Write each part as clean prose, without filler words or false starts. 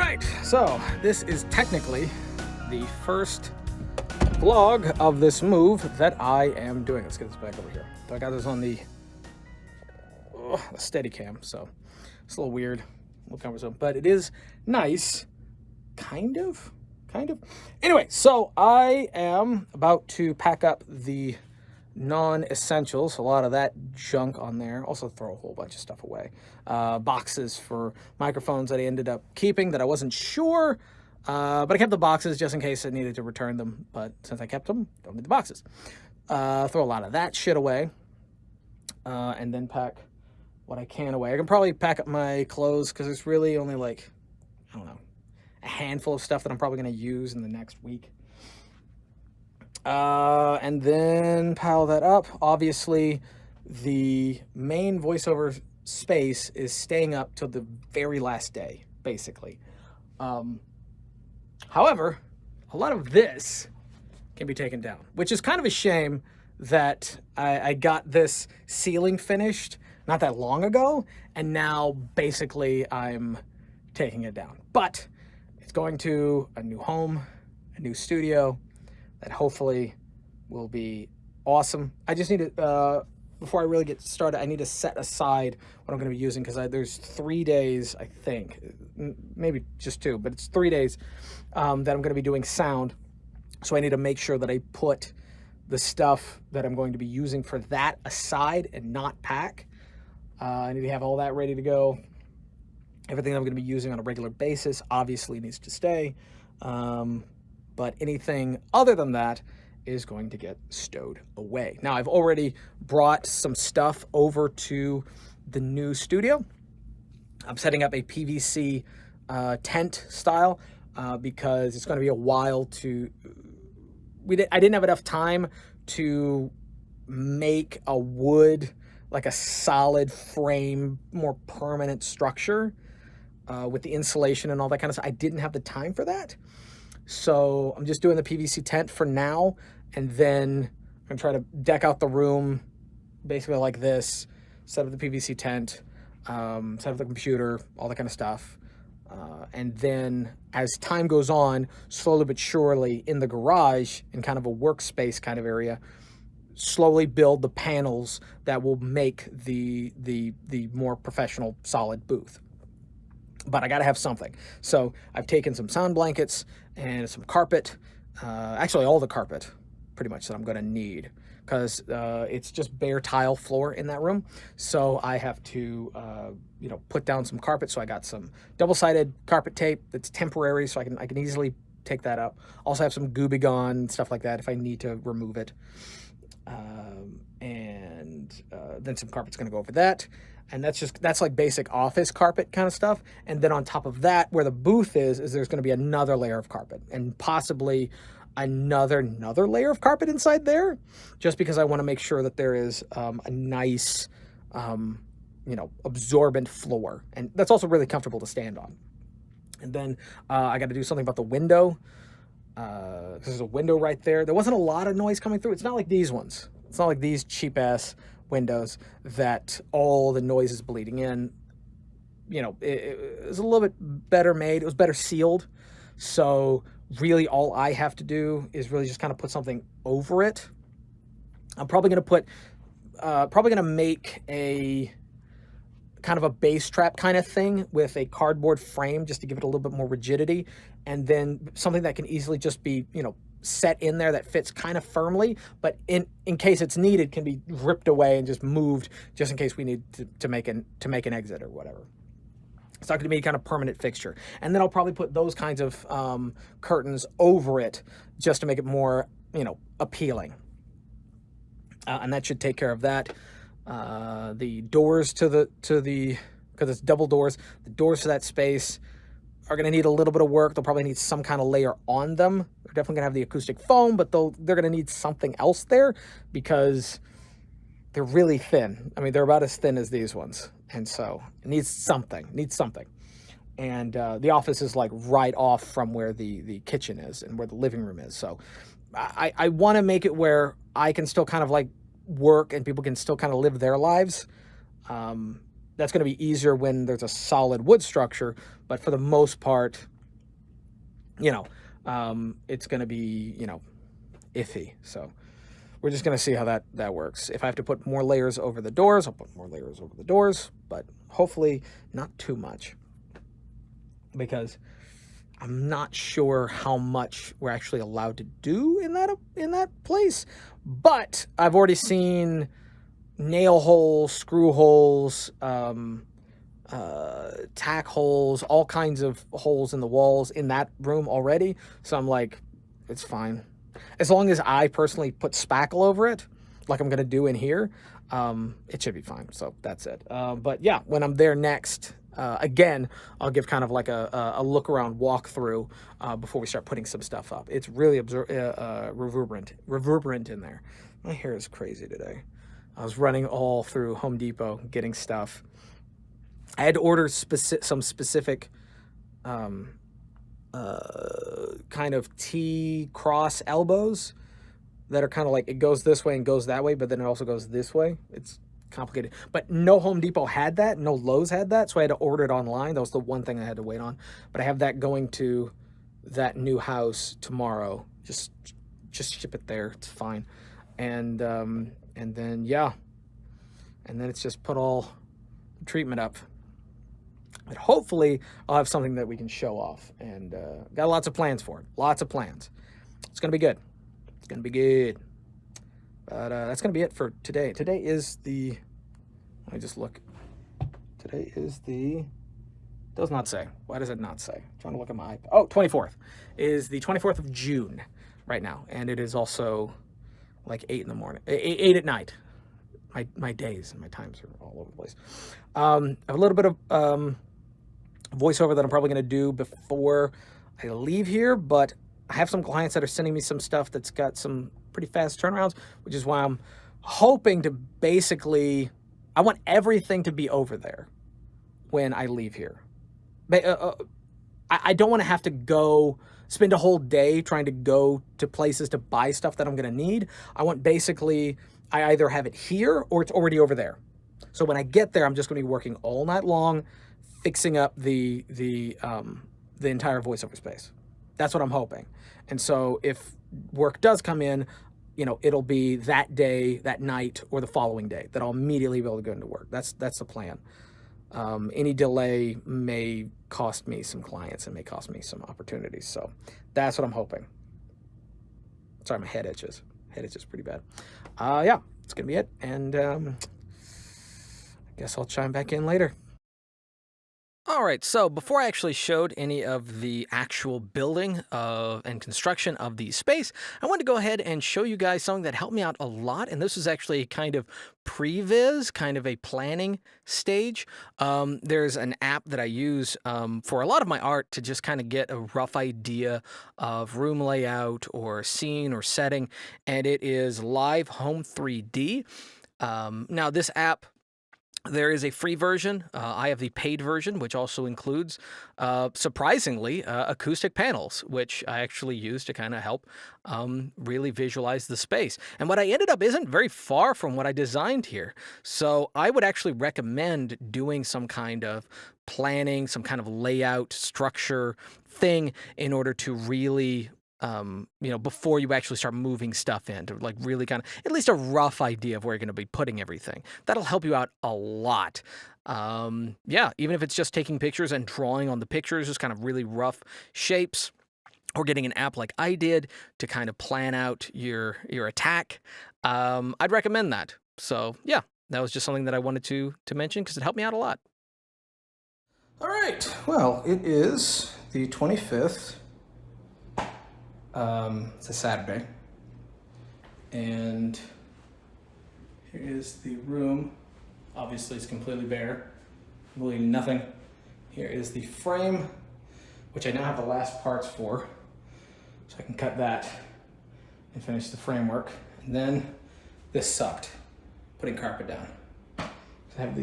right, so this is technically the first vlog of this move that I am doing. Let's get this back over here. So I got this on the steady cam, so it's a little weird, a little cumbersome, but it is nice, kind of. Anyway, so I am about to pack up the non-essentials, a lot of that junk on there. Also throw a whole bunch of stuff away. Boxes for microphones that I ended up keeping that I wasn't sure, but I kept the boxes just in case I needed to return them. But since I kept them, don't need the boxes. Throw a lot of that shit away, and then pack what I can away. I can probably pack up my clothes because there's really only like, I don't know, a handful of stuff that I'm probably going to use in the next week. And then pile that up. Obviously, the main voiceover space is staying up till the very last day, basically. However, a lot of this can be taken down, which is kind of a shame that I got this ceiling finished not that long ago, and now basically I'm taking it down. But it's going to a new home, a new studio, that hopefully will be awesome. I just need to, before I really get started, I need to set aside what I'm going to be using, because there's 3 days, I think, maybe just 2, but it's 3 days that I'm going to be doing sound. So I need to make sure that I put the stuff that I'm going to be using for that aside and not pack. I need to have all that ready to go. Everything I'm going to be using on a regular basis obviously needs to stay. But anything other than that is going to get stowed away. Now, I've already brought some stuff over to the new studio. I'm setting up a PVC tent style because it's going to be a while to... I didn't have enough time to make a wood, like a solid frame, more permanent structure with the insulation and all that kind of stuff. I didn't have the time for that. So I'm just doing the PVC tent for now, and then I'm gonna try to deck out the room basically like this, set up the PVC tent, set up the computer, all that kind of stuff. And then as time goes on, slowly but surely in the garage, in kind of a workspace kind of area, slowly build the panels that will make the more professional solid booth. But I got to have something. So I've taken some sound blankets and some carpet, actually all the carpet pretty much that I'm going to need, because it's just bare tile floor in that room. So I have to, put down some carpet. So I got some double-sided carpet tape that's temporary, so I can easily take that up. Also have some Gooby Gone, stuff like that if I need to remove it. Then some carpet's going to go over that. And that's like basic office carpet kind of stuff. And then on top of that, where the booth is there's going to be another layer of carpet, and possibly another layer of carpet inside there, just because I want to make sure that there is a nice, absorbent floor. And that's also really comfortable to stand on. And then I got to do something about the window. There's a window right there. There wasn't a lot of noise coming through. It's not like these ones. It's not like these cheap-ass windows that all the noise is bleeding in. It was a little bit better made. It was better sealed. So really all I have to do is really just kind of put something over it. I'm probably going to make a kind of a bass trap kind of thing with a cardboard frame just to give it a little bit more rigidity, and then something that can easily just be, set in there that fits kind of firmly, but in case it's needed, can be ripped away and just moved just in case we need to make an exit or whatever. It's not going to be a kind of permanent fixture. And then I'll probably put those kinds of curtains over it just to make it more, appealing. And that should take care of that. The doors because it's double doors, the doors to that space are going to need a little bit of work. They'll probably need some kind of layer on them. They're definitely going to have the acoustic foam, but they're going to need something else there because they're really thin. I mean, they're about as thin as these ones. And so it needs something. And the office is like right off from where the kitchen is and where the living room is. So I want to make it where I can still kind of like work and people can still kind of live their lives. That's going to be easier when there's a solid wood structure, but for the most part, you know, it's going to be, iffy. So we're just going to see how that works. If I have to put more layers over the doors, I'll put more layers over the doors, but hopefully not too much, because I'm not sure how much we're actually allowed to do in that place. But I've already seen nail holes, screw holes, tack holes, all kinds of holes in the walls in that room already. So I'm like, it's fine. As long as I personally put spackle over it, like I'm going to do in here, it should be fine. So that's it. But yeah, when I'm there next, again, I'll give kind of like a look around walkthrough before we start putting some stuff up. It's really reverberant in there. My hair is crazy today. I was running all through Home Depot getting stuff. I had to order some specific kind of T-cross elbows that are kind of like, it goes this way and goes that way, but then it also goes this way. It's complicated. But no Home Depot had that. No Lowe's had that. So I had to order it online. That was the one thing I had to wait on. But I have that going to that new house tomorrow. Just ship it there. It's fine. And then, yeah. And then it's just put all the treatment up. But hopefully I'll have something that we can show off. And got lots of plans for it. Lots of plans. It's going to be good. It's going to be good. But that's going to be it for today. Today is the, let me just look. Today is the, does not say. Why does it not say? I'm trying to look at my iPad. Oh, 24th. Is the 24th of June right now. And it is also like 8 in the morning, 8 at night. My days and my times are all over the place. I have a little bit of voiceover that I'm probably going to do before I leave here, but I have some clients that are sending me some stuff that's got some pretty fast turnarounds, which is why I'm hoping to basically, I want everything to be over there when I leave here. I don't want to have to go spend a whole day trying to go to places to buy stuff that I'm going to need. I want basically, I either have it here or it's already over there. So when I get there, I'm just going to be working all night long, fixing up the entire voiceover space. That's what I'm hoping. And so if work does come in, it'll be that day, that night, or the following day that I'll immediately be able to go into work. That's the plan. Any delay may cost me some clients and may cost me some opportunities. So that's what I'm hoping. Sorry, my head itches. Head itches pretty bad. Yeah, it's going to be it. And I guess I'll chime back in later. All right, so before I actually showed any of the actual building and construction of the space, I wanted to go ahead and show you guys something that helped me out a lot, and this is actually kind of previz, kind of a planning stage. There's an app that I use for a lot of my art to just kind of get a rough idea of room layout or scene or setting, and it is Live Home 3D. Now, this app, there is a free version. I have the paid version, which also includes, surprisingly, acoustic panels, which I actually use to kind of help really visualize the space. And what I ended up isn't very far from what I designed here. So I would actually recommend doing some kind of planning, some kind of layout structure thing in order to really before you actually start moving stuff in, to like really kind of at least a rough idea of where you're going to be putting everything. That'll help you out a lot. Yeah, even if it's just taking pictures and drawing on the pictures, just kind of really rough shapes, or getting an app like I did to kind of plan out your attack. I'd recommend that. So yeah, that was just something that I wanted to mention because it helped me out a lot. All right, well, it is the 25th. It's a Saturday, and here is the room. Obviously, it's completely bare, really nothing. Here is the frame, which I now have the last parts for, so I can cut that and finish the framework. And then this sucked, putting carpet down. So I have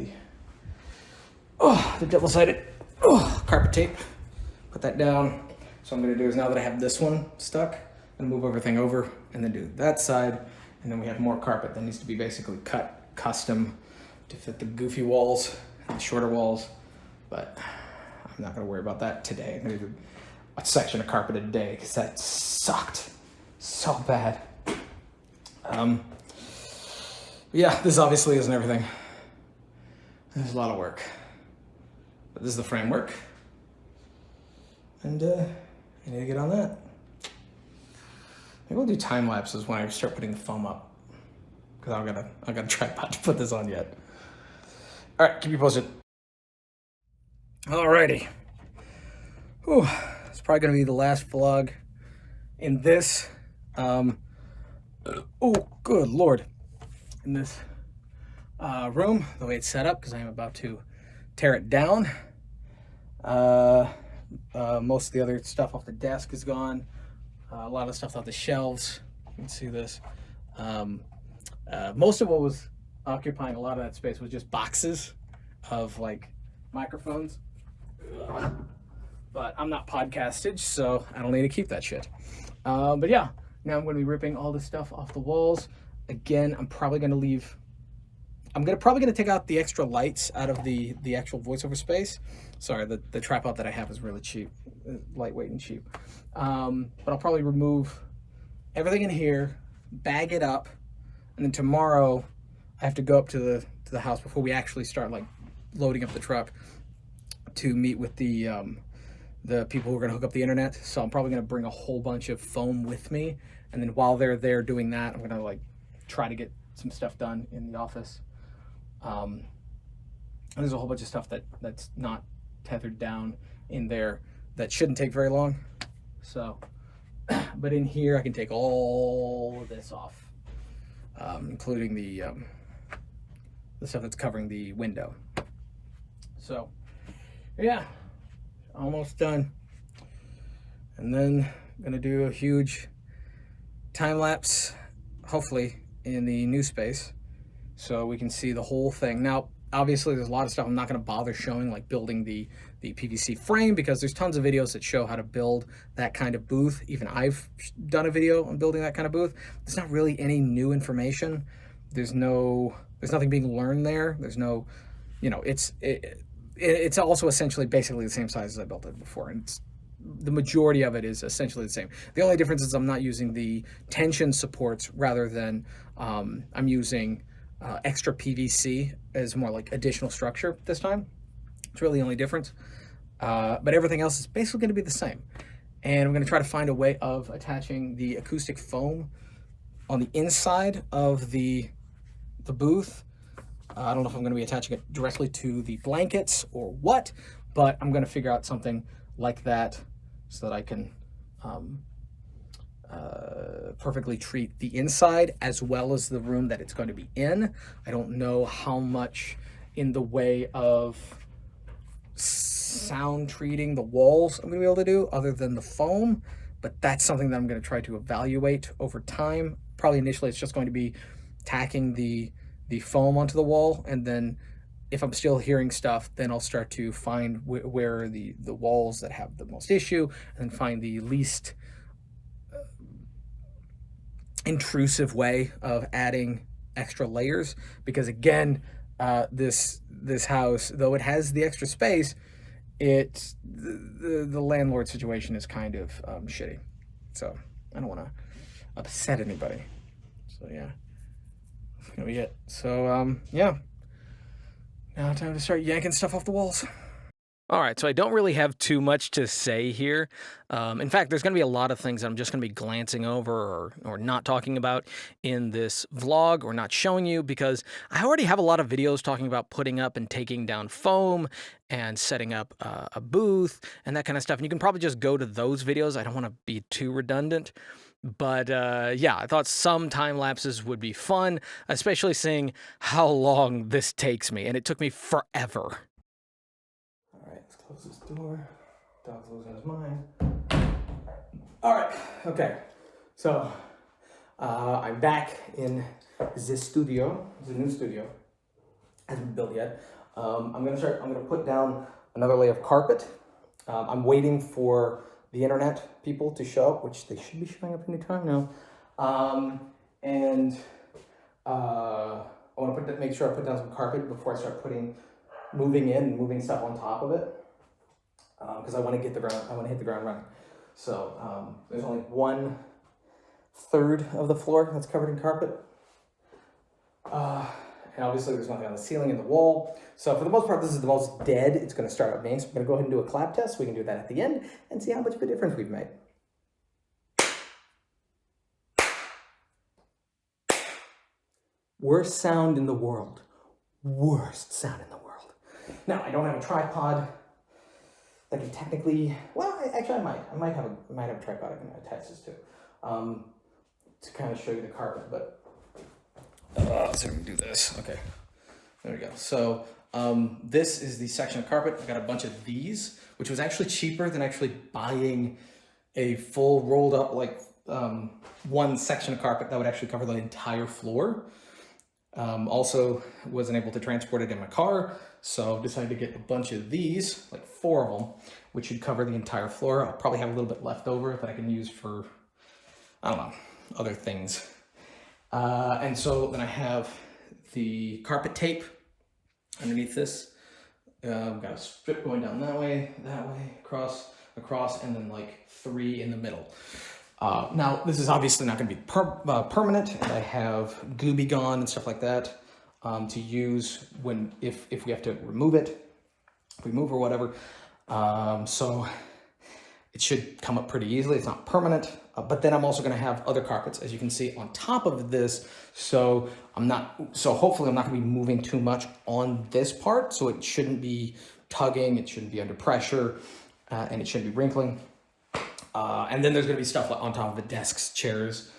the double-sided carpet tape. Put that down. So what I'm going to do is, now that I have this one stuck, I'm going to move everything over and then do that side. And then we have more carpet that needs to be basically cut custom to fit the goofy walls and the shorter walls. But I'm not going to worry about that today. I'm going to do a section of carpet a day because that sucked so bad. Yeah, this obviously isn't everything. There's a lot of work. But this is the framework. And I need to get on that. Maybe we'll do time lapses when I start putting the foam up. Because I got a tripod to put this on yet. All right, keep you posted. Alrighty. Whew, it's probably gonna be the last vlog in this. Oh, good Lord. In this room, the way it's set up, because I am about to tear it down. Most of the other stuff off the desk is gone. A lot of stuff off the shelves. You can see this. Most of what was occupying a lot of that space was just boxes of like microphones. But I'm not podcastage, so I don't need to keep that shit. But yeah, now I'm going to be ripping all this stuff off the walls. Again, I'm probably going to leave. Probably going to take out the extra lights out of the actual voiceover space. Sorry, the tripod that I have is really cheap, lightweight and cheap. But I'll probably remove everything in here, bag it up, and then tomorrow I have to go up to the house before we actually start like loading up the truck to meet with the people who are going to hook up the internet. So I'm probably going to bring a whole bunch of foam with me, and then while they're there doing that, I'm going to like try to get some stuff done in the office. And there's a whole bunch of stuff that's not tethered down in there that shouldn't take very long. So, but in here I can take all of this off, including the stuff that's covering the window. So, yeah, almost done. And then I'm gonna do a huge time lapse, hopefully in the new space, so we can see the whole thing. Now, obviously there's a lot of stuff I'm not going to bother showing, like building the PVC frame, because there's tons of videos that show how to build that kind of booth. Even I've done a video on building that kind of booth. There's not really any new information. There's nothing being learned there. There's no, you know, it's also essentially basically the same size as I built it before, and the majority of it is essentially the same. The only difference is I'm not using the tension supports, rather than I'm using extra PVC as more like additional structure this time. It's really the only difference. But everything else is basically going to be the same. And I'm going to try to find a way of attaching the acoustic foam on the inside of the booth. I don't know if I'm going to be attaching it directly to the blankets or what, but I'm going to figure out something like that so that I can perfectly treat the inside as well as the room that it's going to be in. I don't know how much in the way of sound treating the walls I'm going to be able to do other than the foam, but that's something that I'm going to try to evaluate over time. Probably initially it's just going to be tacking the foam onto the wall, and then if I'm still hearing stuff, then I'll start to find where are the walls that have the most issue, and find the least intrusive way of adding extra layers. Because again, this house, though it has the extra space, it's the landlord situation is kind of shitty. So I don't want to upset anybody. So yeah, that's gonna be it. So yeah, now time to start yanking stuff off the walls. All right, so I don't really have too much to say here. In fact, there's going to be a lot of things that I'm just going to be glancing over or not talking about in this vlog, or not showing you, because I already have a lot of videos talking about putting up and taking down foam and setting up a booth and that kind of stuff. And you can probably just go to those videos. I don't want to be too redundant. But yeah, I thought some time lapses would be fun, especially seeing how long this takes me. And it took me forever. Let's close this door. Dog's losing his mind. All right, okay. So I'm back in this studio. It's a new studio. Hasn't been built yet. I'm gonna put down another layer of carpet. I'm waiting for the internet people to show up, which they should be showing up any time now. And I want to make sure I put down some carpet before I start moving stuff on top of it, because I want to hit the ground running. So there's only 1/3 of the floor that's covered in carpet. And obviously there's nothing on the ceiling and the wall. So for the most part, this is the most dead it's going to start out being. So I'm going to go ahead and do a clap test. We can do that at the end and see how much of a difference we've made. Worst sound in the world. Worst sound in the world. Now, I don't have a tripod that can technically, well, actually I might. I might have a tripod I can attach this to kind of show you the carpet, but so we can do this. Okay, there we go. So this is the section of carpet. I got a bunch of these, which was actually cheaper than actually buying a full rolled up, like one section of carpet that would actually cover the entire floor. Also wasn't able to transport it in my car, so decided to get a bunch of these, like 4 of them, which should cover the entire floor. I'll probably have a little bit left over that I can use for, I don't know, other things. And so then I have the carpet tape underneath this. I've got a strip going down that way, across, and then like 3 in the middle. Now, this is obviously not going to be permanent, and I have Gooby Gone and stuff like that to use if we have to remove it, if we move or whatever. So it should come up pretty easily. It's not permanent, but then I'm also going to have other carpets, as you can see, on top of this. So hopefully I'm not going to be moving too much on this part. So it shouldn't be tugging, it shouldn't be under pressure, and it shouldn't be wrinkling. And then there's going to be stuff on top of it, desks, chairs,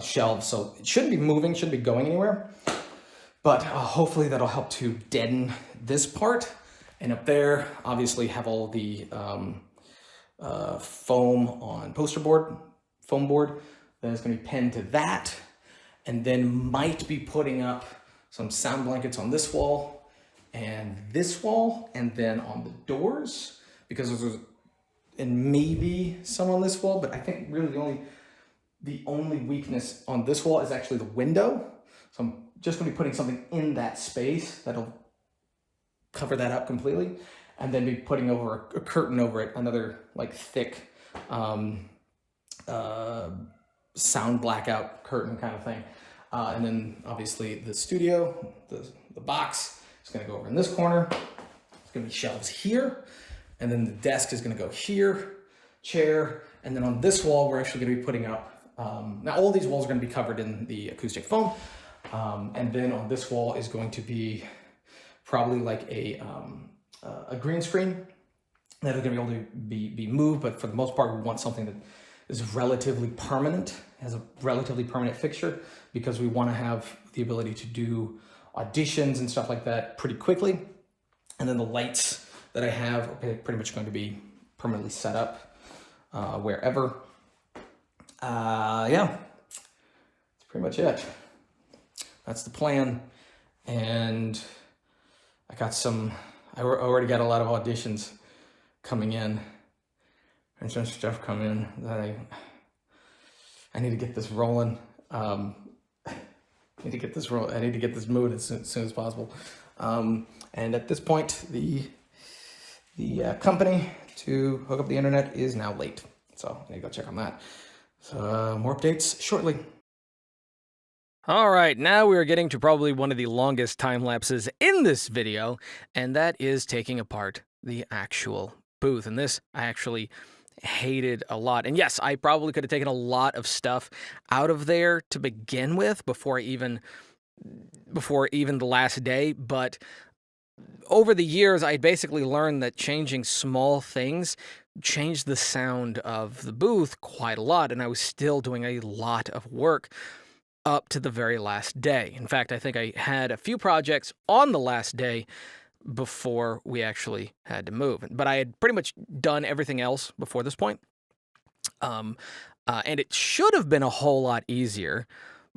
shelves. So it shouldn't be moving, shouldn't be going anywhere. But hopefully that'll help to deaden this part. And up there, obviously have all the foam on foam board. Then it's going to be pinned to that. And then might be putting up some sound blankets on this wall, and then on the doors, because there's and maybe some on this wall, but I think really the only weakness on this wall is actually the window. So I'm just gonna be putting something in that space that'll cover that up completely, and then be putting over a curtain over it, another like thick sound blackout curtain kind of thing. And then obviously the studio, the box is gonna go over in this corner. It's gonna be shelves here. And then the desk is going to go here, chair, and then on this wall, we're actually going to be putting up, now all these walls are going to be covered in the acoustic foam, and then on this wall is going to be probably like a green screen that is going to be able to be moved, but for the most part, we want something that is relatively permanent, has a relatively permanent fixture, because we want to have the ability to do auditions and stuff like that pretty quickly. And then the lights that I have are pretty much going to be permanently set up wherever. Yeah, that's pretty much it. That's the plan. And I already got a lot of auditions coming in, and some stuff coming in that I need to get this rolling. I need to get this moved as soon as possible. And at this point, the company to hook up the internet is now late. So I need to go check on that. So more updates shortly. All right, now we are getting to probably one of the longest time lapses in this video, and that is taking apart the actual booth. And this I actually hated a lot. And yes, I probably could have taken a lot of stuff out of there to begin with before even the last day, but over the years, I basically learned that changing small things changed the sound of the booth quite a lot, and I was still doing a lot of work up to the very last day. In fact, I think I had a few projects on the last day before we actually had to move. But I had pretty much done everything else before this point. And it should have been a whole lot easier.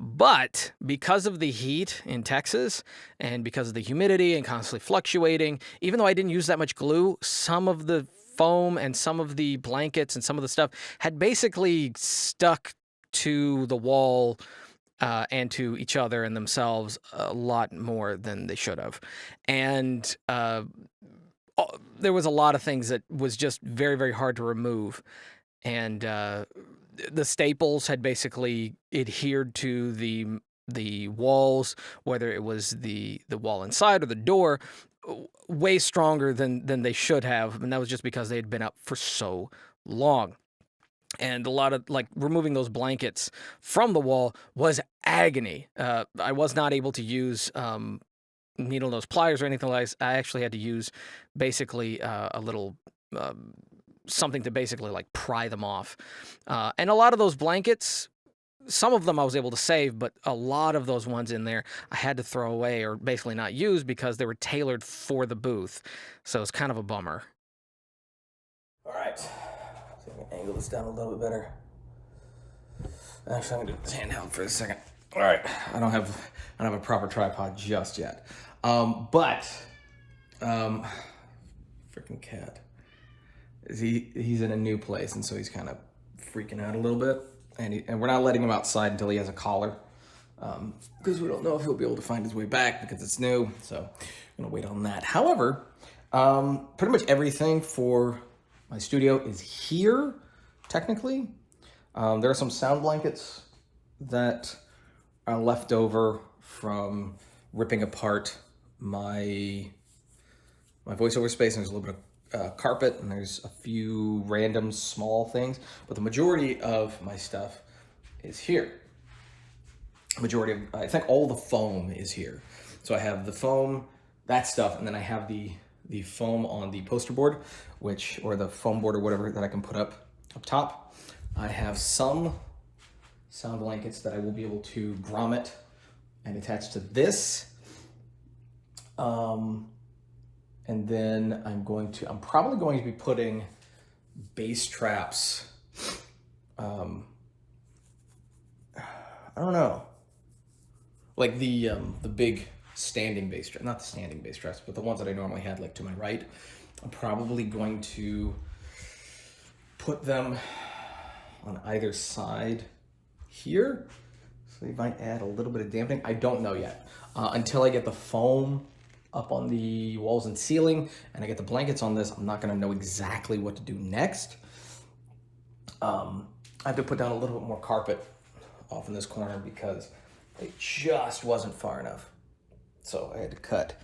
But because of the heat in Texas and because of the humidity and constantly fluctuating, even though I didn't use that much glue, some of the foam and some of the blankets and some of the stuff had basically stuck to the wall and to each other and themselves a lot more than they should have. And there was a lot of things that was just very, very hard to remove. and the staples had basically adhered to the walls, whether it was the wall inside or the door, way stronger than they should have, and that was just because they had been up for so long. And a lot of, like, removing those blankets from the wall was agony. I was not able to use needle nose pliers or anything like that. I actually had to use basically a little something to basically like pry them off. And a lot of those blankets, some of them I was able to save, but a lot of those ones in there I had to throw away or basically not use because they were tailored for the booth. So it's kind of a bummer. All right, so I'm gonna angle this down a little bit better. Actually, I'm gonna do this handheld for a second. All right, I don't have a proper tripod just yet, but freaking cat. He's in a new place, and so he's kind of freaking out a little bit, and we're not letting him outside until he has a collar, because we don't know if he'll be able to find his way back because it's new. So I'm gonna wait on that. However, pretty much everything for my studio is here, technically. There are some sound blankets that are left over from ripping apart my voiceover space, and there's a little bit of carpet, and there's a few random small things, but the majority of my stuff is here. Majority of, I think all the foam is here. So I have the foam, that stuff, and then I have the foam on the poster board, or the foam board or whatever that I can put up top. I have some sound blankets that I will be able to grommet and attach to this. And then I'm probably going to be putting bass traps. I don't know. Like the big standing bass traps, not the standing bass traps, but the ones that I normally had like to my right. I'm probably going to put them on either side here. So they might add a little bit of dampening. I don't know yet. Until I get the foam up on the walls and ceiling and I get the blankets on this, I'm not gonna know exactly what to do next. I have to put down a little bit more carpet off in this corner because it just wasn't far enough. So I had to cut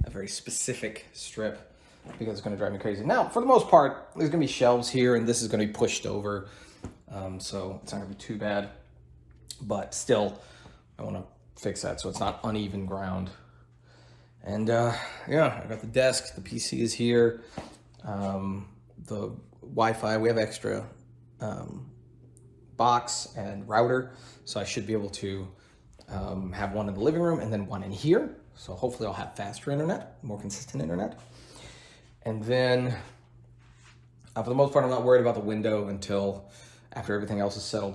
a very specific strip because it's gonna drive me crazy. Now, for the most part, there's gonna be shelves here and this is gonna be pushed over. So it's not gonna be too bad, but still, I wanna fix that so it's not uneven ground. And yeah, I got the desk, the PC is here, the Wi-Fi, we have extra box and router, so I should be able to have one in the living room and then one in here. So hopefully I'll have faster internet, more consistent internet. And then for the most part, I'm not worried about the window until after everything else is settled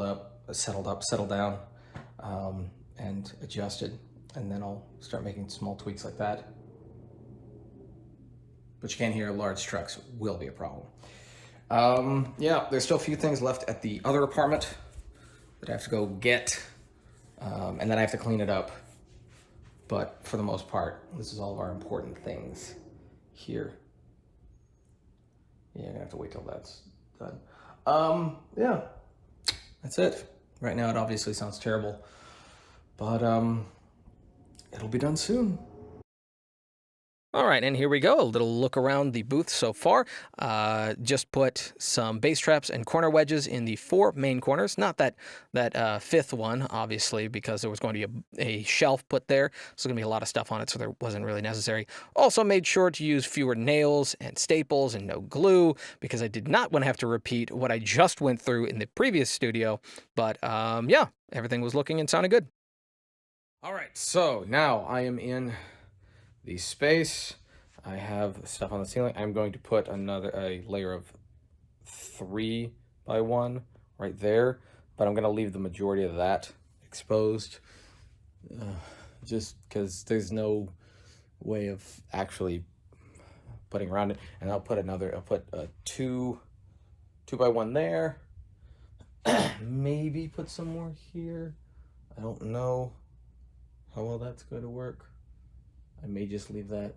down, and adjusted. And then I'll start making small tweaks like that. But you can't hear large trucks will be a problem. Yeah, there's still a few things left at the other apartment that I have to go get, and then I have to clean it up. But for the most part, this is all of our important things here. Yeah, I'm gonna have to wait till that's done. Yeah, that's it. Right now it obviously sounds terrible, but it'll be done soon. All right, and here we go. A little look around the booth so far. Just put some bass traps and corner wedges in the 4 main corners. Not that fifth one, obviously, because there was going to be a shelf put there. So there's going to be a lot of stuff on it, so there wasn't really necessary. Also made sure to use fewer nails and staples and no glue, because I did not want to have to repeat what I just went through in the previous studio. But yeah, everything was looking and sounding good. All right, so now I am in the space. I have stuff on the ceiling. I'm going to put a layer of 3 by 1 right there, but I'm going to leave the majority of that exposed, just because there's no way of actually putting around it. And I'll put a 2 by 1 there. Maybe put some more here. I don't know how well that's going to work. I may just leave that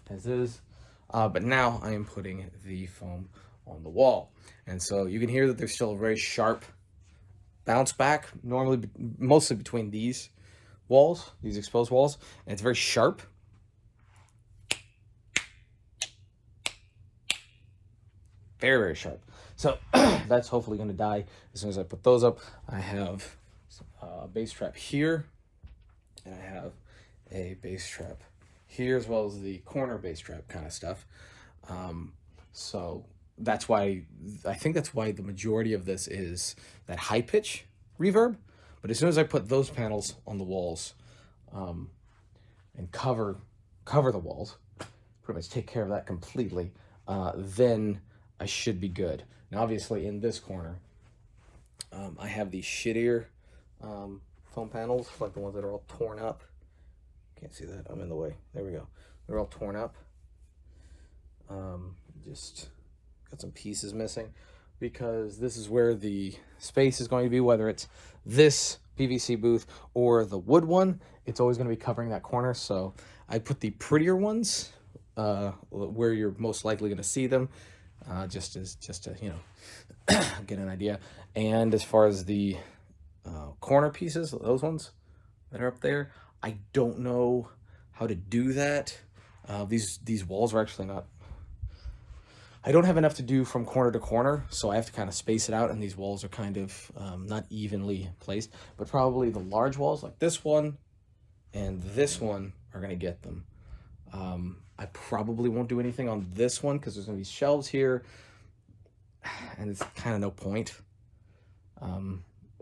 as is, but now I am putting the foam on the wall. And so you can hear that there's still a very sharp bounce back, normally mostly between these walls, these exposed walls, and it's very sharp. Very, very sharp. So that's hopefully going to die as soon as I put those up. I have a bass trap here, and I have a bass trap here, as well as the corner bass trap kind of stuff. So that's why, I think that's why the majority of this is that high pitch reverb. But as soon as I put those panels on the walls and cover the walls, pretty much take care of that completely, then I should be good. Now, obviously, in this corner, I have these shittier foam panels, like the ones that are all torn up. Can't see that, I'm in the way. There we go. They're all torn up. Just got some pieces missing, because this is where the space is going to be, whether it's this PVC booth or the wood one, it's always going to be covering that corner. So I put the prettier ones where you're most likely going to see them, just to, you know, get an idea. And as far as the corner pieces, those ones that are up there, I don't know how to do that. These walls are actually not, I don't have enough to do from corner to corner, so I have to kind of space it out, and these walls are kind of not evenly placed, but probably the large walls like this one and this one are going to get them. I probably won't do anything on this one because there's going to be shelves here, and it's kind of no point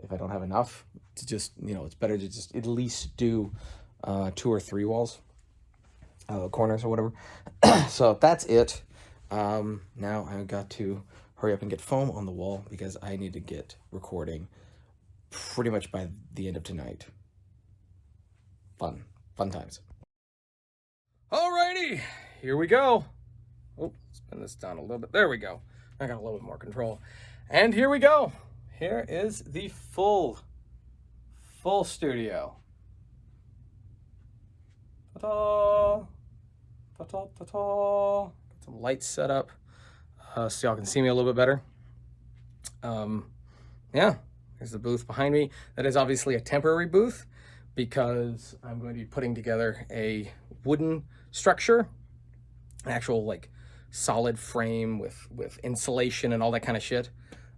if I don't have enough to just, you know, it's better to just at least do 2 or 3 walls, corners or whatever. So that's it. Now I've got to hurry up and get foam on the wall because I need to get recording pretty much by the end of tonight. Fun times. Alrighty, here we go. Oh, spin this down a little bit. There we go. I got a little bit more control. And here we go. Here is the full studio. Ta-da! Ta-ta, ta-ta. Got some lights set up so y'all can see me a little bit better. Yeah, here's the booth behind me. That is obviously a temporary booth because I'm going to be putting together a wooden structure, an actual like solid frame with insulation and all that kind of shit.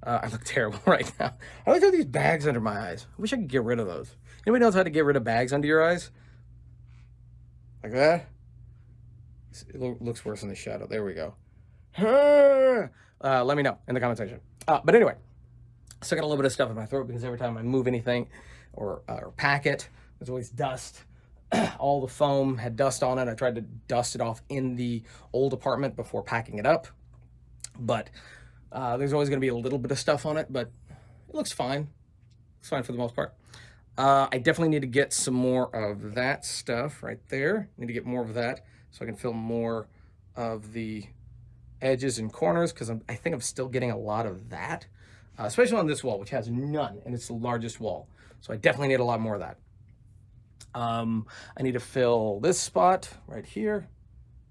I look terrible right now. I always have these bags under my eyes. I wish I could get rid of those. Anybody knows how to get rid of bags under your eyes? Like that? It looks worse in the shadow. There we go. Let me know in the comment section. But anyway, still got a little bit of stuff in my throat because every time I move anything or pack it, there's always dust. All the foam had dust on it. I tried to dust it off in the old apartment before packing it up. But there's always going to be a little bit of stuff on it, but it looks fine. It's fine for the most part. I definitely need to get some more of that stuff right there. I need to get more of that so I can fill more of the edges and corners because I think I'm still getting a lot of that, especially on this wall, which has none, and it's the largest wall. So I definitely need a lot more of that. I need to fill this spot right here.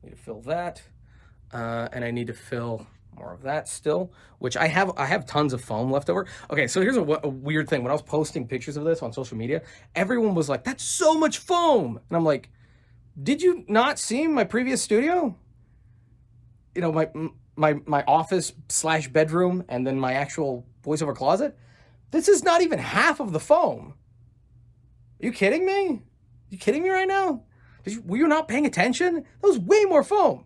I need to fill that, and I need to fill more of that still, which I have tons of foam left over. Okay, so here's a weird thing. When I was posting pictures of this on social media, everyone was like, that's so much foam. And I'm like, did you not see my previous studio? You know, my office / bedroom and then my actual voiceover closet? This is not even half of the foam. Are you kidding me? You kidding me right now? Were you not paying attention? That was way more foam.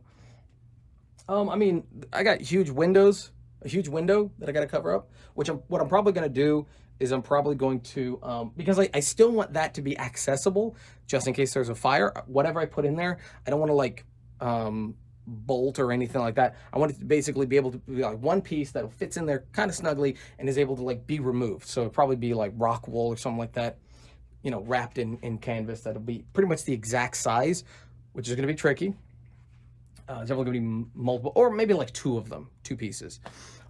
I mean, I got huge windows, a huge window that I got to cover up, what I'm probably going to do is I'm probably going to, because I still want that to be accessible just in case there's a fire. Whatever I put in there, I don't want to like bolt or anything like that. I want it to basically be able to be like one piece that fits in there kind of snugly and is able to like be removed. So it'd probably be like rock wool or something like that, you know, wrapped in canvas. That'll be pretty much the exact size, which is going to be tricky. It's definitely going to be multiple, or maybe like 2 of them, 2 pieces,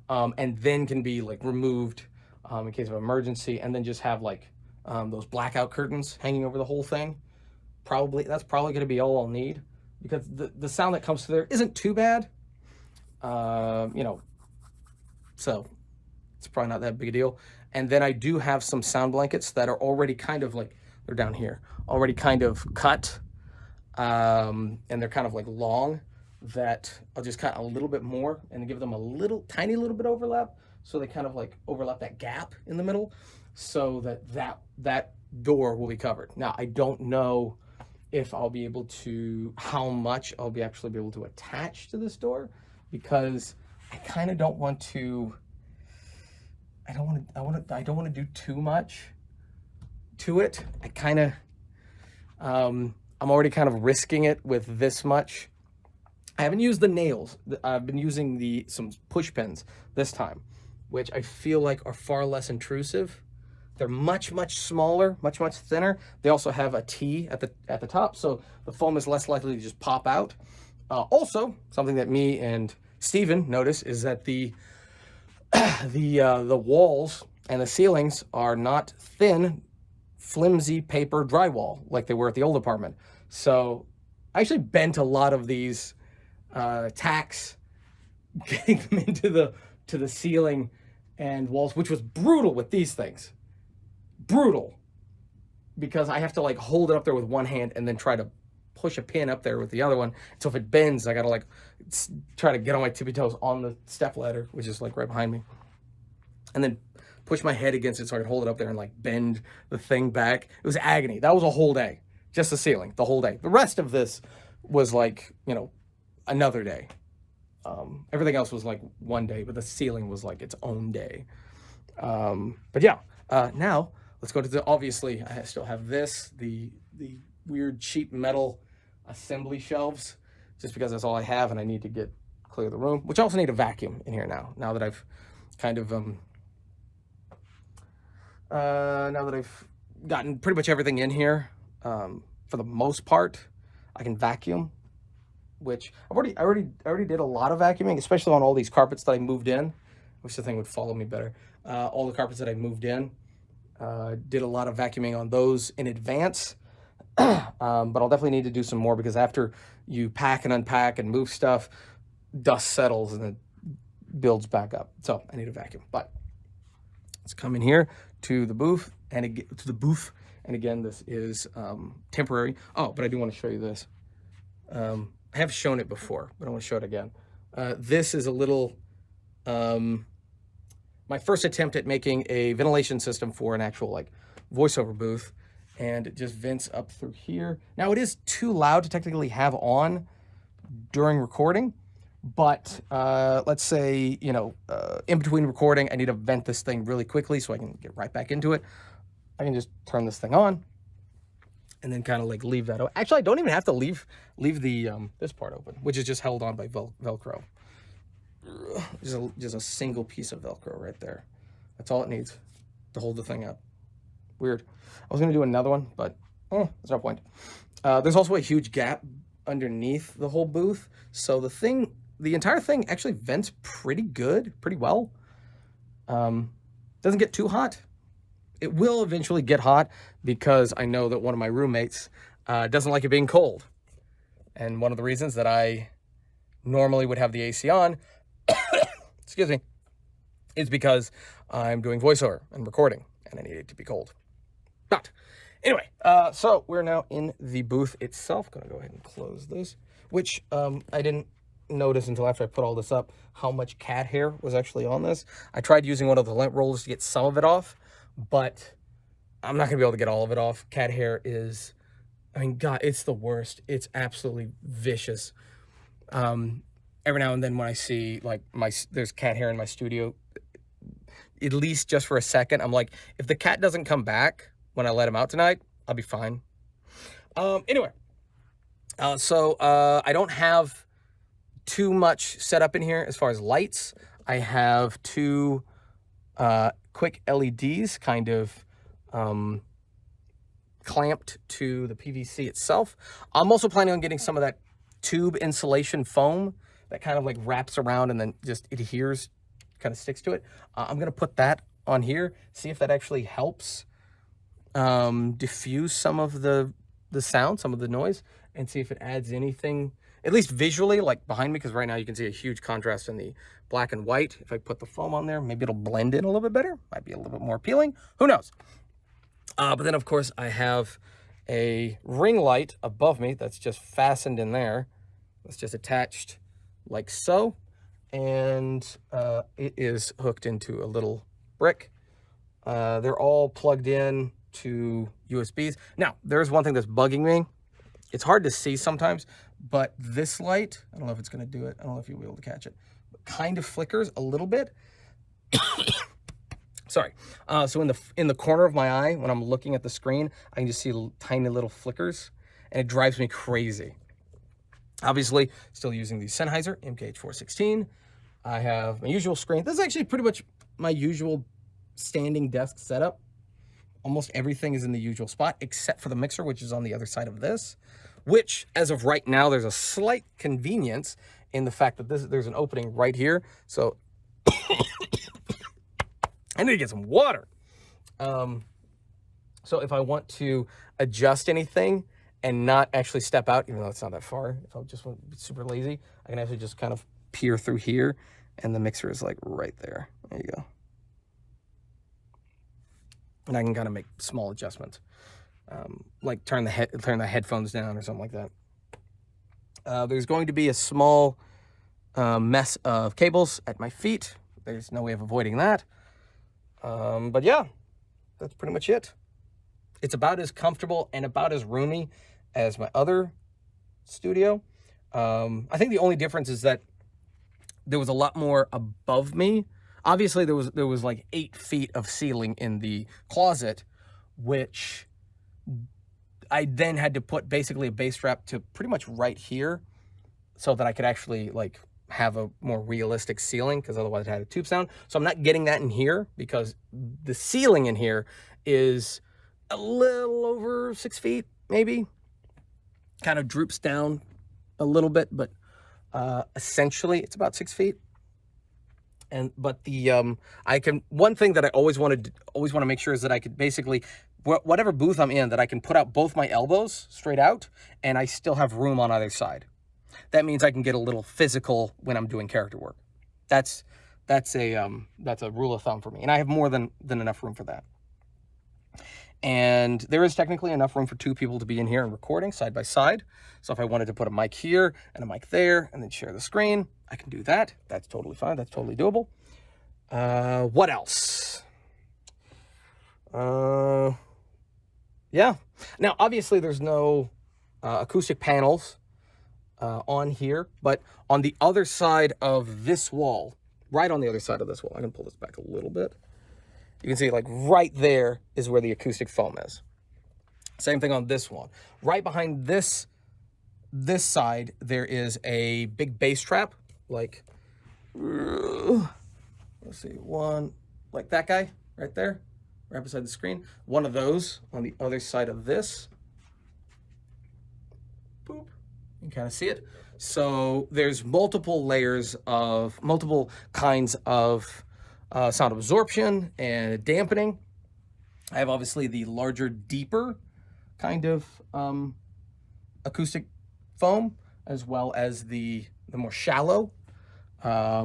and then can be like removed in case of emergency, and then just have like those blackout curtains hanging over the whole thing. That's probably going to be all I'll need because the sound that comes through there isn't too bad. You know, so it's probably not that big a deal. And then I do have some sound blankets that are already kind of like, they're down here, already kind of cut, and they're kind of like long, that I'll just cut a little bit more and give them a little, tiny little bit overlap, so they kind of like overlap that gap in the middle, so that door will be covered. Now, I don't know if I'll be able to, how much I'll actually be able to attach to this door, because I kind of don't want to, I don't want to do too much to it. I kind of, I'm already kind of risking it with this much. I haven't used the nails. I've been using some push pins this time, which I feel like are far less intrusive. They're much smaller, much thinner. They also have a T at the top, so the foam is less likely to just pop out. Also, something that me and Steven notice is that the walls and the ceilings are not thin, flimsy paper drywall like they were at the old apartment. So I actually bent a lot of these tacks, getting them into the ceiling and walls, which was brutal with these things. Brutal, because I have to like hold it up there with one hand and then try to push a pin up there with the other one. So if it bends, I gotta like try to get on my tippy toes on the step ladder, which is like right behind me, and then push my head against it so I could hold it up there and like bend the thing back. It was agony. That was a whole day, just the ceiling, the whole day. The rest of this was like, you know, another day. Everything else was like one day, but the ceiling was like its own day. But yeah, now let's go to the, obviously I still have this, the weird cheap metal assembly shelves, just because that's all I have and I need to clear the room, which I also need a vacuum in here now that I've kind of, now that I've gotten pretty much everything in here, for the most part, I can vacuum, which I already did a lot of vacuuming, especially on all these carpets that I moved in. Wish the thing would follow me better. All the carpets that I moved in, did a lot of vacuuming on those in advance. But I'll definitely need to do some more, because after you pack and unpack and move stuff, dust settles and it builds back up. So I need a vacuum. But let's come in here to the booth and again, this is temporary. Oh, but I do want to show you this. I have shown it before, but I want to show it again. This is a little, my first attempt at making a ventilation system for an actual like voiceover booth, and it just vents up through here. Now it is too loud to technically have on during recording, but let's say, you know, in between recording, I need to vent this thing really quickly so I can get right back into it. I can just turn this thing on and then kind of like leave that. Actually, I don't even have to leave the this part open, which is just held on by Velcro. Just a single piece of Velcro right there. That's all it needs to hold the thing up. Weird. I was gonna do another one, but there's no point. There's also a huge gap underneath the whole booth, so the entire thing actually vents pretty well. Doesn't get too hot. It will eventually get hot, because I know that one of my roommates doesn't like it being cold. And one of the reasons that I normally would have the AC on, excuse me, is because I'm doing voiceover and recording, and I need it to be cold. But anyway, so we're now in the booth itself. Gonna go ahead and close this, which I didn't notice until after I put all this up, how much cat hair was actually on this. I tried using one of the lint rollers to get some of it off, but I'm not gonna be able to get all of it off. Cat hair is, I mean, God, it's the worst. It's absolutely vicious. Every now and then when I see like there's cat hair in my studio, at least just for a second, I'm like, if the cat doesn't come back when I let him out tonight, I'll be fine. Anyway, so I don't have too much set up in here as far as lights. I have two quick LEDs kind of clamped to the PVC itself. I'm also planning on getting some of that tube insulation foam that kind of like wraps around and then just adheres, kind of sticks to it. I'm gonna put that on here, see if that actually helps diffuse some of the sound, some of the noise, and see if it adds anything, at least visually, like behind me, because right now you can see a huge contrast in the black and white. If I put the foam on there, maybe it'll blend in a little bit better. Might be a little bit more appealing. Who knows? But then, of course, I have a ring light above me that's just fastened in there. It's just attached like so. And it is hooked into a little brick. They're all plugged in to USBs. Now, there's one thing that's bugging me. It's hard to see sometimes, but this light, I don't know if it's going to do it. I don't know if you'll be able to catch it. But kind of flickers a little bit. Sorry. So in the corner of my eye, when I'm looking at the screen, I can just see tiny little flickers, and it drives me crazy. Obviously, still using the Sennheiser MKH416. I have my usual screen. This is actually pretty much my usual standing desk setup. Almost everything is in the usual spot, except for the mixer, which is on the other side of this, which, as of right now, there's a slight convenience in the fact that there's an opening right here. So I need to get some water. So if I want to adjust anything and not actually step out, even though it's not that far, if I just want to be super lazy, I can actually just kind of peer through here, and the mixer is like right there. There you go. And I can kind of make small adjustments, like turn the headphones down or something like that. There's going to be a small mess of cables at my feet. There's no way of avoiding that. But yeah, that's pretty much it. It's about as comfortable and about as roomy as my other studio. I think the only difference is that there was a lot more above me. Obviously, there was like 8 feet of ceiling in the closet, which I then had to put basically a bass strap to pretty much right here so that I could actually like have a more realistic ceiling, because otherwise it had a tube sound. So I'm not getting that in here because the ceiling in here is a little over 6 feet, maybe. Kind of droops down a little bit, but essentially it's about 6 feet. But the one thing that I always want to make sure is that I could basically, whatever booth I'm in, that I can put out both my elbows straight out and I still have room on either side. That means I can get a little physical when I'm doing character work. That's a rule of thumb for me, and I have more than enough room for that. And there is technically enough room for 2 people to be in here and recording side by side. So if I wanted to put a mic here and a mic there and then share the screen, I can do that. That's totally fine. That's totally doable. What else? Yeah. Now, obviously, there's no acoustic panels on here, but on the other side of this wall, right on the other side of this wall, I can pull this back a little bit. You can see like right there is where the acoustic foam is. Same thing on this one. Right behind this side, there is a big bass trap, like, let's see, one, like that guy right there, right beside the screen. One of those on the other side of this. Boop. You can kind of see it. So there's multiple kinds of sound absorption and dampening. I have obviously the larger, deeper kind of acoustic foam, as well as the more shallow,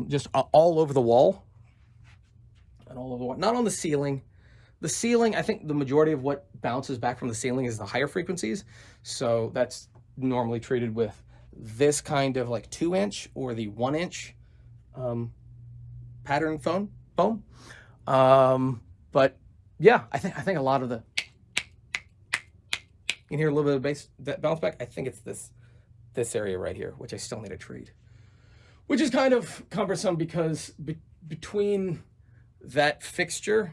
just all over the wall. And all over the wall, not on the ceiling. The ceiling, I think the majority of what bounces back from the ceiling is the higher frequencies. So that's normally treated with this kind of like 2-inch or the 1-inch pattern foam. But yeah, I think a lot of the, you can hear a little bit of bass that bounce back. I think it's this area right here, which I still need to treat, which is kind of cumbersome because between that fixture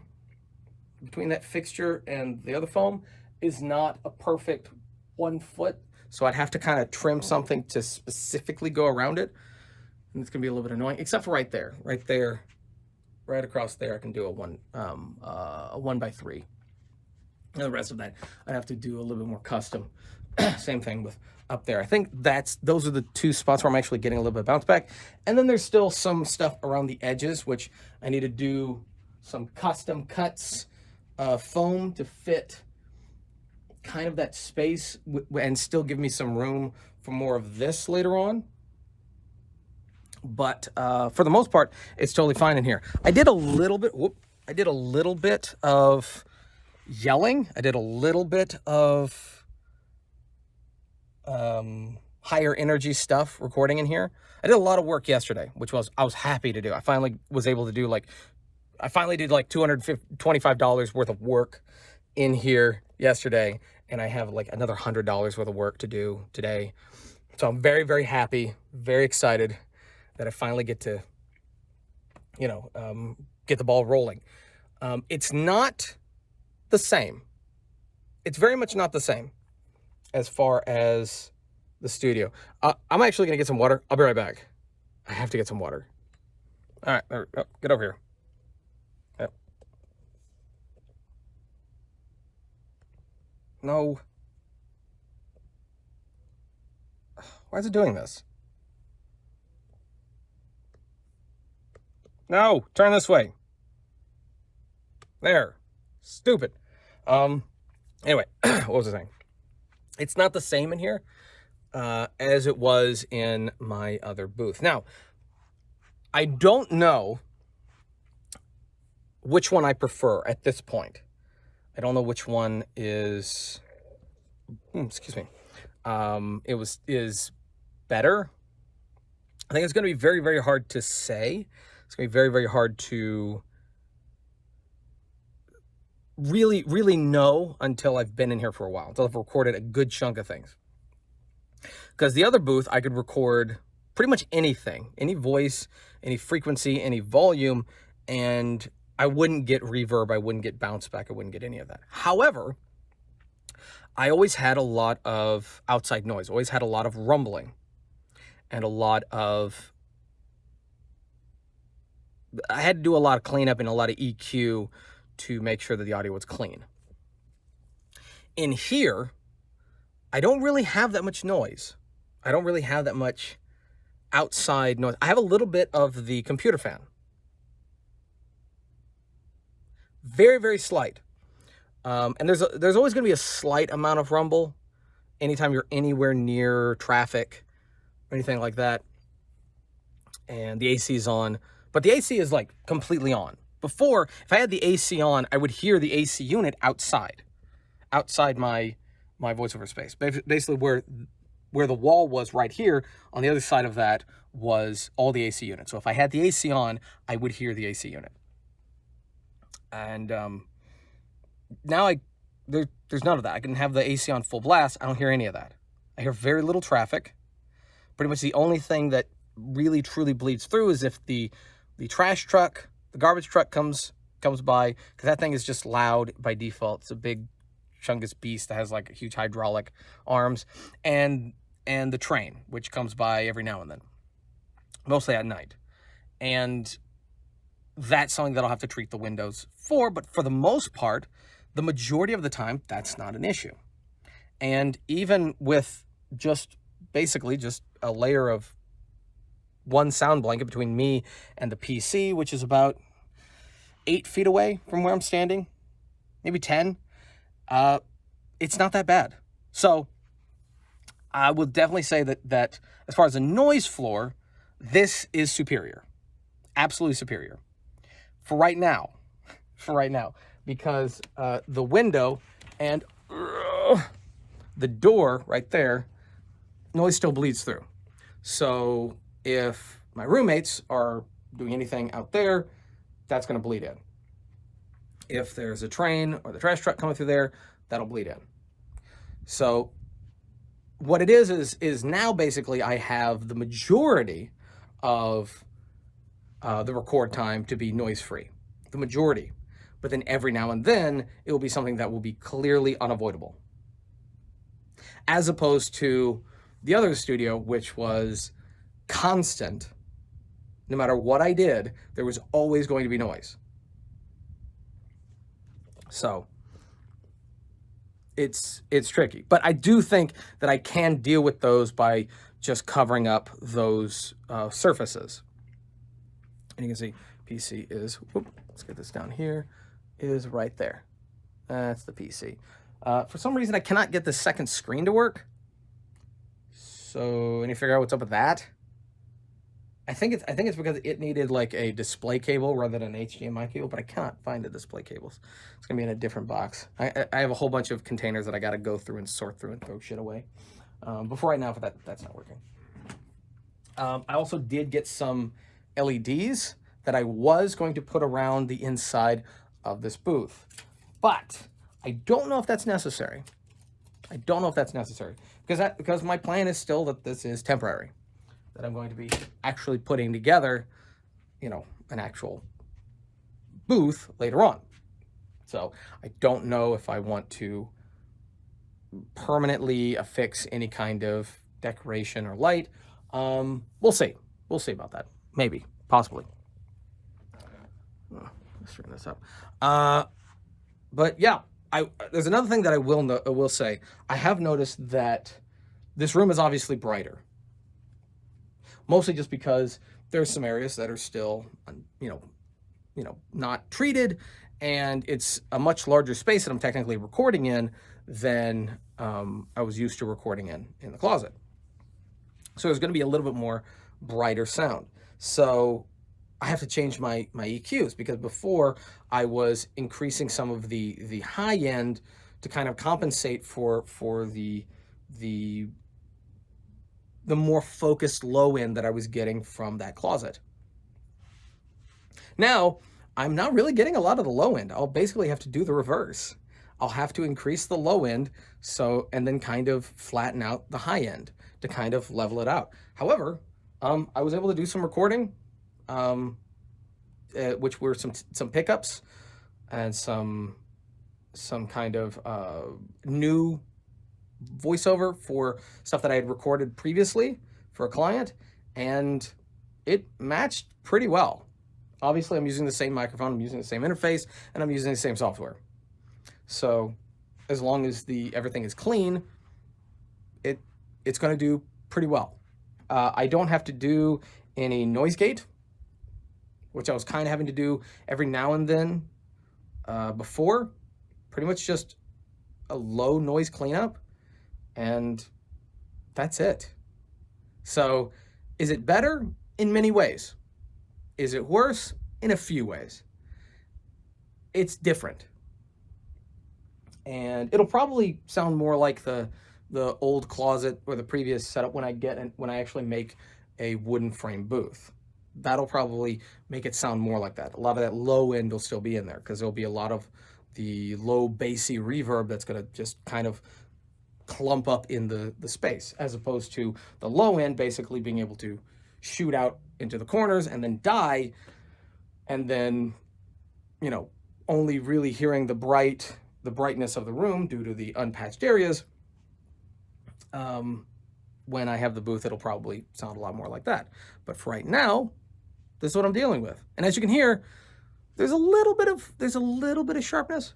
and the other foam is not a perfect 1 foot. So I'd have to kind of trim something to specifically go around it. And it's gonna be a little bit annoying, except for right there, right across there, I can do a 1x3. And the rest of that, I'd have to do a little bit more custom. Same thing with up there. I think those are the 2 spots where I'm actually getting a little bit of bounce back. And then there's still some stuff around the edges, which I need to do some custom cuts of foam to fit kind of that space and still give me some room for more of this later on. But for the most part, it's totally fine in here. I did a little bit, I did a little bit of yelling. I did a little bit of higher energy stuff recording in here. I did a lot of work yesterday, which I was happy to do. I finally was able to do I finally did like $225 worth of work in here yesterday, and I have like another $100 worth of work to do today. So I'm very, very happy, very excited that I finally get to, you know, get the ball rolling. It's not the same. It's very much not the same as far as the studio. I'm actually gonna get some water. I'll be right back. I have to get some water. All right, get over here. Yep. No. Why is it doing this? No, turn this way. There. Stupid. Anyway, what was I saying? It's not the same in here as it was in my other booth. Now, I don't know which one I prefer at this point. I don't know which one is, excuse me, is better. I think it's going to be very, very hard to say. It's going to be very, very hard to really, really know until I've been in here for a while, until I've recorded a good chunk of things. Because the other booth, I could record pretty much anything, any voice, any frequency, any volume, and I wouldn't get reverb, I wouldn't get bounce back, I wouldn't get any of that. However, I always had a lot of outside noise, always had a lot of rumbling, and a lot of, I had to do a lot of cleanup and a lot of EQ to make sure that the audio was clean. In here, I don't really have that much noise. I don't really have that much outside noise. I have a little bit of the computer fan. Very, very slight. And there's always going to be a slight amount of rumble anytime you're anywhere near traffic or anything like that. And the AC is on, but the AC is like completely on. Before, if I had the AC on, I would hear the AC unit outside my voiceover space. Basically where the wall was right here, on the other side of that was all the AC units. So if I had the AC on, I would hear the AC unit. And now there's none of that. I can have the AC on full blast. I don't hear any of that. I hear very little traffic. Pretty much the only thing that really truly bleeds through is if the trash truck, the garbage truck comes by, because that thing is just loud by default. It's a big chungus beast that has like huge hydraulic arms, and the train, which comes by every now and then, mostly at night. And that's something that I'll have to treat the windows for, but for the most part, the majority of the time, that's not an issue. And even with basically just a layer of one sound blanket between me and the PC, which is about 8 feet away from where I'm standing, maybe 10, it's not that bad. So I would definitely say that as far as a noise floor, this is superior, absolutely superior for right now, because the window and the door right there, noise still bleeds through. So if my roommates are doing anything out there, that's going to bleed in. If there's a train or the trash truck coming through there, that'll bleed in. So what it is now basically I have the majority of the record time to be noise-free. The majority. But then every now and then, it will be something that will be clearly unavoidable. As opposed to the other studio, which was constant. No matter what I did, there was always going to be noise. So it's tricky. But I do think that I can deal with those by just covering up those surfaces. And you can see PC is, let's get this down here, is right there. That's the PC. For some reason, I cannot get the second screen to work. So, any figure out what's up with that? I think it's because it needed like a display cable rather than an HDMI cable, but I cannot find the display cables. It's gonna be in a different box. I have a whole bunch of containers that I gotta go through and sort through and throw shit away. But for right now, that's not working. I also did get some LEDs that I was going to put around the inside of this booth, but I don't know if that's necessary. I don't know if that's necessary because my plan is still that this is temporary, that I'm going to be actually putting together, you know, an actual booth later on. So I don't know if I want to permanently affix any kind of decoration or light. We'll see. We'll see about that. Maybe, possibly. Let's turn this up. But yeah, there's another thing that I will say. I have noticed that this room is obviously brighter. Mostly just because there's some areas that are still, you know, not treated, and it's a much larger space that I'm technically recording in than I was used to recording in the closet. So there's going to be a little bit more brighter sound. So I have to change my EQs, because before I was increasing some of the high end to kind of compensate for the more focused low end that I was getting from that closet. Now, I'm not really getting a lot of the low end. I'll basically have to do the reverse. I'll have to increase the low end, and then kind of flatten out the high end to kind of level it out. However, I was able to do some recording, which were some pickups and some kind of new voiceover for stuff that I had recorded previously for a client, and it matched pretty well. Obviously, I'm using the same microphone, I'm using the same interface, and I'm using the same software. So as long as everything is clean, it's going to do pretty well. I don't have to do any noise gate, which I was kind of having to do every now and then before. Pretty much just a low noise cleanup, and that's it. So is it better? In many ways. Is it worse? In a few ways. It's different. And it'll probably sound more like the old closet or the previous setup when I actually make a wooden frame booth. That'll probably make it sound more like that. A lot of that low end will still be in there, because there'll be a lot of the low bassy reverb that's going to just kind of clump up in the space, as opposed to the low end basically being able to shoot out into the corners and then die, and then, you know, only really hearing the brightness of the room due to the unpatched areas. When I have the booth, it'll probably sound a lot more like that. But for right now, this is what I'm dealing with. And as you can hear, there's a little bit of sharpness.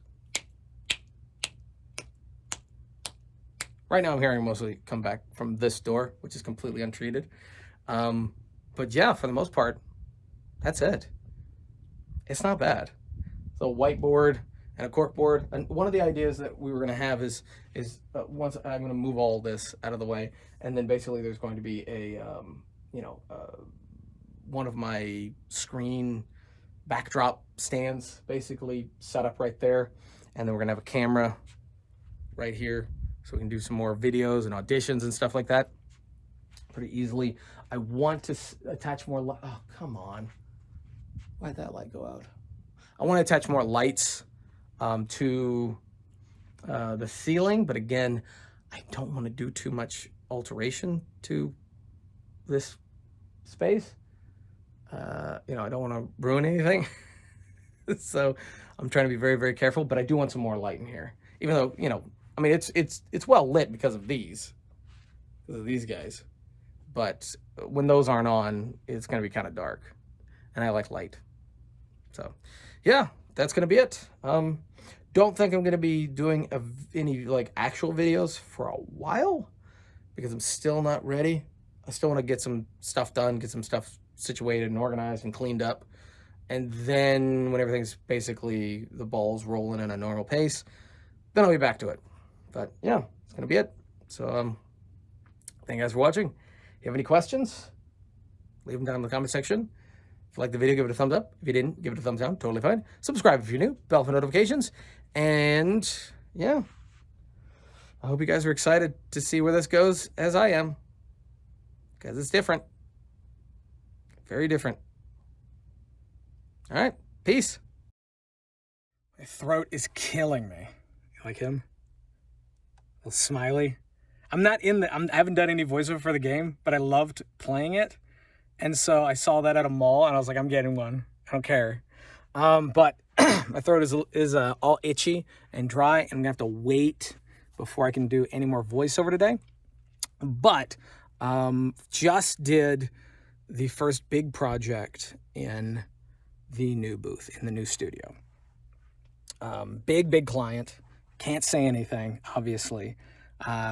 Right now I'm hearing mostly come back from this door, which is completely untreated. But yeah, for the most part, that's it. It's not bad. So a whiteboard and a cork board. And one of the ideas that we were going to have is once I'm going to move all this out of the way, and then basically there's going to be a one of my screen backdrop stands basically set up right there, and then we're gonna have a camera right here so we can do some more videos and auditions and stuff like that pretty easily. I want to attach more light. Oh, come on. Why'd that light go out? I want to attach more lights to the ceiling, but again, I don't want to do too much alteration to this space. You know, I don't want to ruin anything. So I'm trying to be very, very careful, but I do want some more light in here. Even though, you know, I mean, it's well lit because of these guys. But when those aren't on, it's going to be kind of dark, and I like light. So yeah, that's going to be it. Don't think I'm going to be doing any like actual videos for a while, because I'm still not ready. I still want to get some stuff done, get some stuff situated and organized and cleaned up. And then when everything's basically the ball's rolling in a normal pace, then I'll be back to it. But yeah, it's gonna be it. So thank you guys for watching. If you have any questions, leave them down in the comment section. If you liked the video, give it a thumbs up. If you didn't, give it a thumbs down. Totally fine. Subscribe if you're new. Bell for notifications. And yeah, I hope you guys are excited to see where this goes, as I am, because it's different. Very different. All right. Peace. My throat is killing me. You like him? A little smiley. I haven't done any voiceover for the game, but I loved playing it. And so I saw that at a mall and I was like, I'm getting one. I don't care. But my throat is all itchy and dry, and I'm gonna have to wait before I can do any more voiceover today. But just did the first big project in the new booth, in the new studio. Big client. Can't say anything, obviously.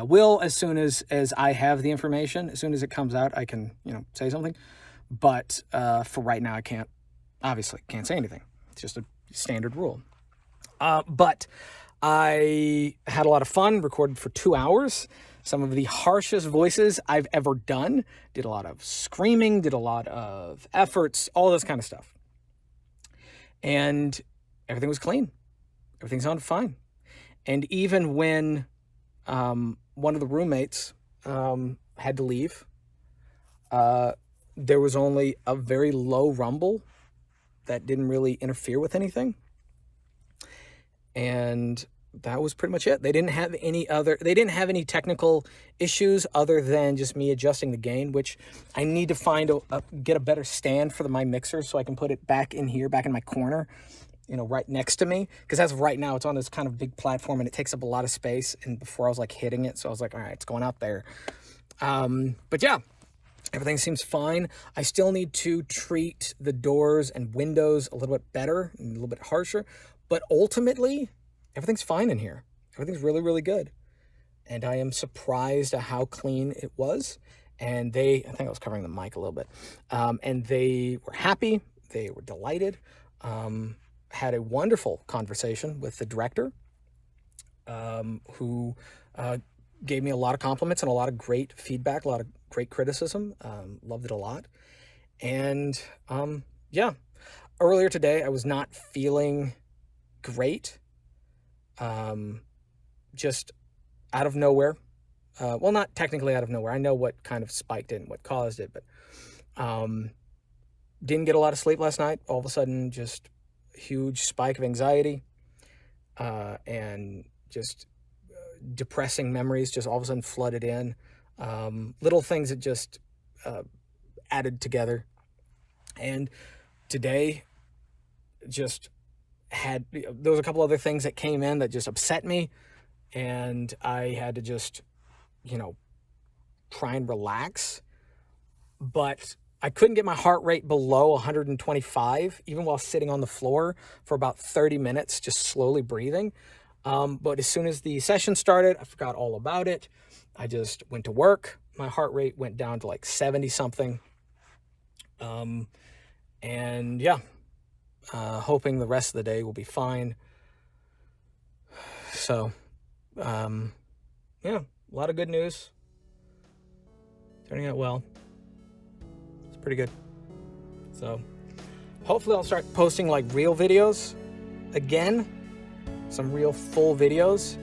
Will, as soon as I have the information, as soon as it comes out, I can, say something. But for right now, I can't say anything. It's just a standard rule. But I had a lot of fun, recorded for 2 hours. Some of the harshest voices I've ever done. Did a lot of screaming, did a lot of efforts, all this kind of stuff. And everything was clean. Everything sounded fine. And even when one of the roommates had to leave, there was only a very low rumble that didn't really interfere with anything. And that was pretty much it. They didn't have any technical issues other than just me adjusting the gain, which I need to get a better stand for my mixer so I can put it back in here, back in my corner, right next to me. Because as of right now, it's on this kind of big platform and it takes up a lot of space. And before I was like hitting it, so I was like, all right, it's going out there. But yeah, everything seems fine. I still need to treat the doors and windows a little bit better and a little bit harsher. But ultimately, everything's fine in here. Everything's really, really good. And I am surprised at how clean it was. And I think I was covering the mic a little bit. And they were happy. They were delighted. Had a wonderful conversation with the director, who gave me a lot of compliments and a lot of great feedback, a lot of great criticism. Loved it a lot. And yeah, earlier today, I was not feeling great. Just out of nowhere. Well, not technically out of nowhere. I know what kind of spiked it and what caused it, but didn't get a lot of sleep last night. All of a sudden, just huge spike of anxiety and just depressing memories just all of a sudden flooded in. Little things that just added together. And today just there was a couple other things that came in that just upset me, and I had to just, try and relax. But I couldn't get my heart rate below 125, even while sitting on the floor for about 30 minutes, just slowly breathing. But as soon as the session started, I forgot all about it. I just went to work. My heart rate went down to like 70 something. And yeah, hoping the rest of the day will be fine. So, yeah, a lot of good news. Turning out well. It's pretty good. So, hopefully I'll start posting like real videos again. Some real full videos.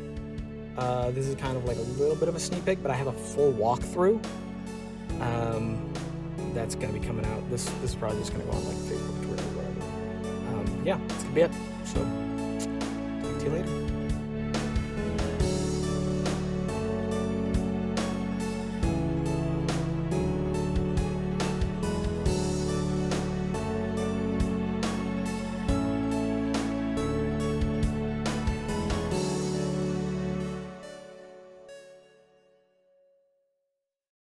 This is kind of like a little bit of a sneak peek, but I have a full walkthrough. That's going to be coming out. This is probably just going to go on like Facebook, Twitter, whatever. Yeah, that's going to be it. So, talk to you later.